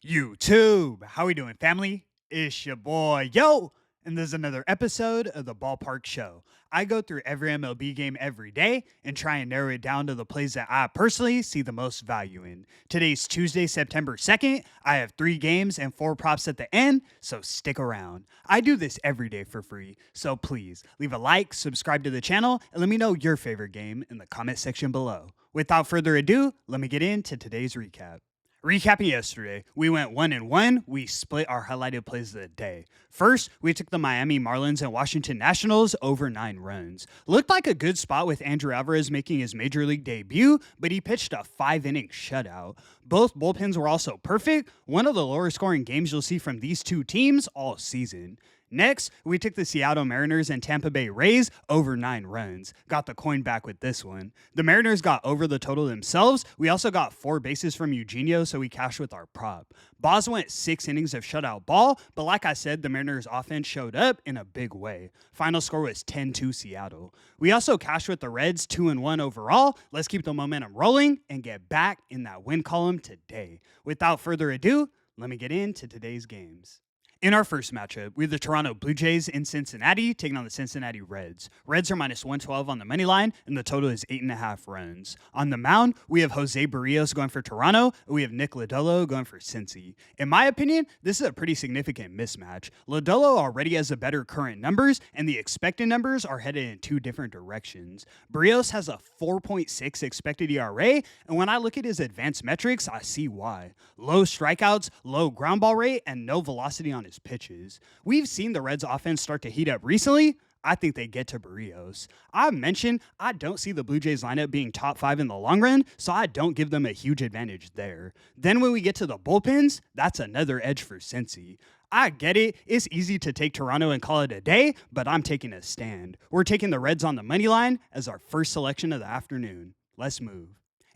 YouTube. How we doing, family? It's your boy, yo, and there's another episode of the Ballpark Show. I go through every MLB game every day and try and narrow it down to the plays that I personally see the most value in. Today's Tuesday, September 2nd. I have 3 games and 4 props at the end, so stick around. I do this every day for free, so please leave a like, subscribe to the channel, and let me know your favorite game in the comment section below. Without further ado, let me get into today's recap. Recapping yesterday, we went 1-1. We split our highlighted plays of the day. First, we took the Miami Marlins and Washington Nationals over 9 runs. Looked like a good spot with Andrew Alvarez making his major league debut, but he pitched a 5-inning shutout. Both bullpens were also perfect, one of the lower scoring games you'll see from these two teams all season. Next, we took the Seattle Mariners and Tampa Bay Rays over 9 runs. Got the coin back with this one. The Mariners got over the total themselves. We also got 4 bases from Eugenio, so we cashed with our prop. Boz went 6 innings of shutout ball, but like I said, the Mariners offense showed up in a big way. Final score was 10-2 Seattle. We also cashed with the Reds 2-1 overall. Let's keep the momentum rolling and get back in that win column today. Without further ado, let me get into today's games. In our first matchup, we have the Toronto Blue Jays in Cincinnati taking on the Cincinnati Reds. Reds are minus 112 on the money line, and the total is 8.5 runs. On the mound, we have Jose Barrios going for Toronto, and we have Nick Lodolo going for Cincy. In my opinion, this is a pretty significant mismatch. Lodolo already has the better current numbers, and the expected numbers are headed in 2 different directions. Barrios has a 4.6 expected ERA, and when I look at his advanced metrics, I see why. Low strikeouts, low ground ball rate, and no velocity on his pitches. We've seen the Reds offense start to heat up recently. I think they get to Barrios. I mentioned I don't see the Blue Jays lineup being top 5 in the long run, so I don't give them a huge advantage there. Then when we get to the bullpens, that's another edge for Cincy. I get it. It's easy to take Toronto and call it a day, but I'm taking a stand. We're taking the Reds on the money line as our first selection of the afternoon. Let's move.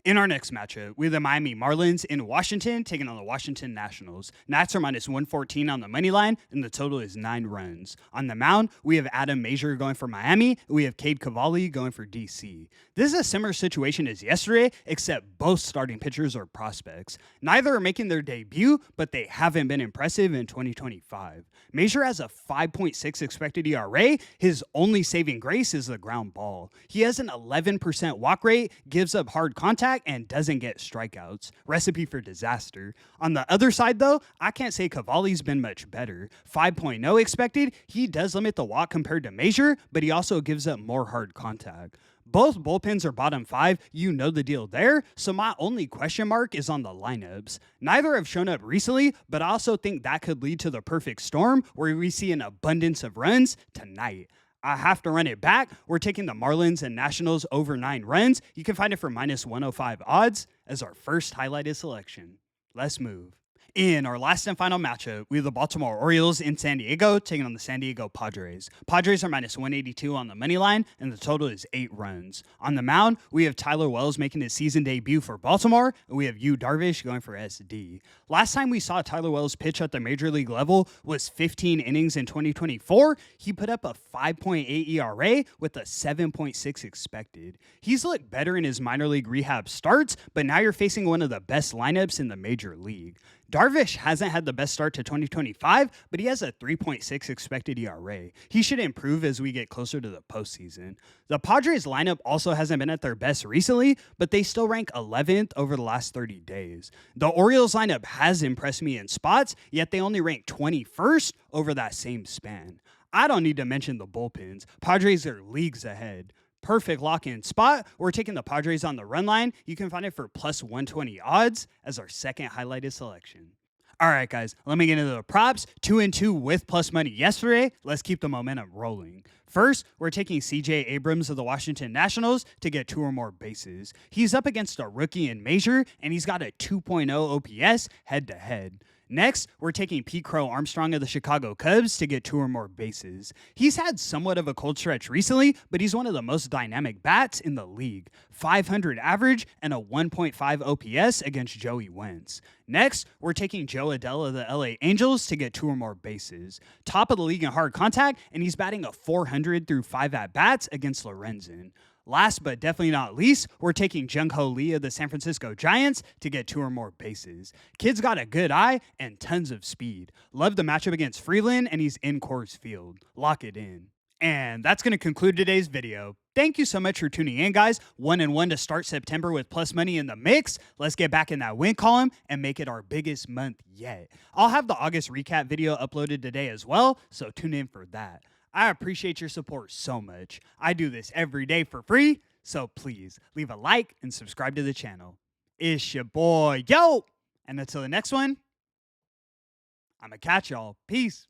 In our next matchup, we have the Miami Marlins in Washington taking on the Washington Nationals. Nats are minus 114 on the money line, and the total is 9 runs. On the mound, we have Adam Mazur going for Miami, and we have Cade Cavalli going for DC. This is a similar situation as yesterday, except both starting pitchers are prospects. Neither are making their debut, but they haven't been impressive in 2025. Mazur has a 5.6 expected ERA. His only saving grace is the ground ball. He has an 11% walk rate, gives up hard contact, and doesn't get strikeouts. Recipe for disaster. On the other side, though, I can't say Cavalli's been much better. 5.0 expected, he does limit the walk compared to Mazur, but he also gives up more hard contact. Both bullpens are bottom 5, you know the deal there, so my only question mark is on the lineups. Neither have shown up recently, but I also think that could lead to the perfect storm where we see an abundance of runs tonight. I have to run it back. We're taking the Marlins and Nationals over 9 runs. You can find it for minus 105 odds as our first highlighted selection. Let's move. In our last and final matchup, we have the Baltimore Orioles in San Diego taking on the San Diego Padres. Padres are minus 182 on the money line, and the total is 8 runs. On the mound, we have Tyler Wells making his season debut for Baltimore, and we have Yu Darvish going for SD. Last time we saw Tyler Wells pitch at the major league level was 15 innings in 2024. He put up a 5.8 ERA with a 7.6 expected. He's looked better in his minor league rehab starts, but now you're facing one of the best lineups in the major league. Darvish hasn't had the best start to 2025, but he has a 3.6 expected ERA. He should improve as we get closer to the postseason. The Padres lineup also hasn't been at their best recently, but they still rank 11th over the last 30 days. The Orioles lineup has impressed me in spots, yet they only rank 21st over that same span. I don't need to mention the bullpens. Padres are leagues ahead. Perfect lock-in spot. We're taking the Padres on the run line. You can find it for plus 120 odds as our second highlighted selection. All right, guys, let me get into the props. 2-2 with plus money yesterday. Let's keep the momentum rolling. First, we're taking CJ Abrams of the Washington Nationals to get 2 or more bases. He's up against a rookie in Mazur, and he's got a 2.0 OPS head-to-head. Next, we're taking Pete Crow Armstrong of the Chicago Cubs to get 2 or more bases. He's had somewhat of a cold stretch recently, but he's one of the most dynamic bats in the league. 500 average and a 1.5 OPS against Joey Wentz. Next, we're taking Joe Adell of the LA Angels to get 2 or more bases. Top of the league in hard contact, and he's batting a 400 through 5 at-bats against Lorenzen. Last but definitely not least, we're taking Jung-Ho Lee of the San Francisco Giants to get 2 or more bases. Kid's got a good eye and tons of speed. Love the matchup against Freeland, and he's in Coors Field. Lock it in. And that's going to conclude today's video. Thank you so much for tuning in, guys. 1-1 to start September with plus money in the mix. Let's get back in that win column and make it our biggest month yet. I'll have the August recap video uploaded today as well, so tune in for that. I appreciate your support so much. I do this every day for free, so please leave a like and subscribe to the channel. It's your boy, yo! And until the next one, I'ma catch y'all. Peace.